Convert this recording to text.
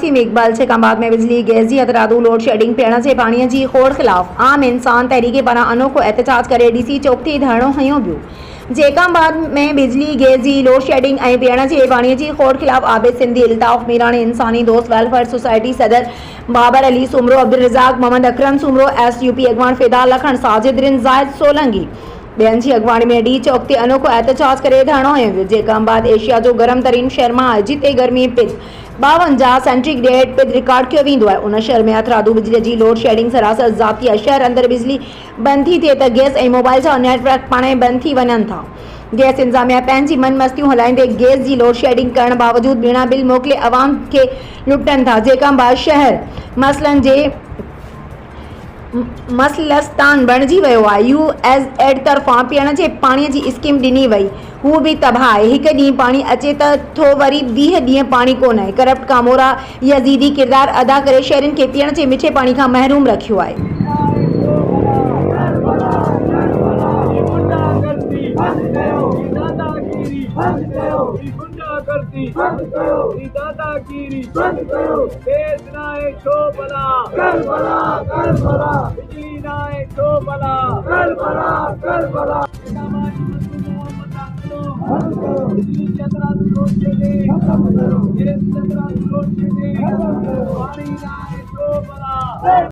वसीम इकबाल शेखाबाद में बिजली गैस जी हथरादू load shedding पीअण जे पाणीअ जी खोड़ ख़िलाफ़ आम इंसान तहरीके पारां अनोखो एहतजाज करे डीसी चौक ते धरणो हयो वियो। शेखाबाद में बिजली गैस जी लोड शेडिंग ऐं पीअण जे पाणीअ जी खोड़ ख़िलाफ़ आबिद सिंधी इल्ताफ़ मीरानी इंसानी दोस्त वेलफेयर सोसाइटी सदर बाबर अली सुमरो अब्दुल रज़ाक मोहम्मद अकरम सुमरो SUP अगवान फिदा लखन साजिद रिन जायद सोलंगी बेन जी अगवाणी में डी चौक ते अनोखो एहतजाज करे धरणो हयो वियो। शेखाबाद एशिया जो गरम तरीन शहर मां आहे जिते गर्मी पिद 52 सेंटीग्रेड पिद रिकॉर्ड किया वेंदो आहे। उन शहर में हथरादू बिजली जी लोड शेडिंग सरासर ज़ाती आहे। शहर अंदर बिजली बंद थी थिए त गैस ऐं मोबाइल जा नेटवर्क पाणे बंद थी वञनि था। गैस इंतजामिया पंहिंजी मन मस्तियूं हलाईंदे गैस जी लोड शेडिंग करण बावजूद बिना बिल मोकिले अवाम खे लुटनि था। शेखाबाद शहर मसलन जे मसलस्तान बणिजी वियो आहे। USAID तरफ़ां पीअण जे पाणीअ जी स्कीम ॾिनी वई, हू बि तबाह आहे। हिकु ॾींहुं पाणी अचे त थो वरी 20 ॾींहं पाणी कोन आहे। करप्ट कामोरा यज़ीदी किरदार अदा करे शहरियुनि खे पीअण जे मिठे पाणी खां महरूम रखियो आहे।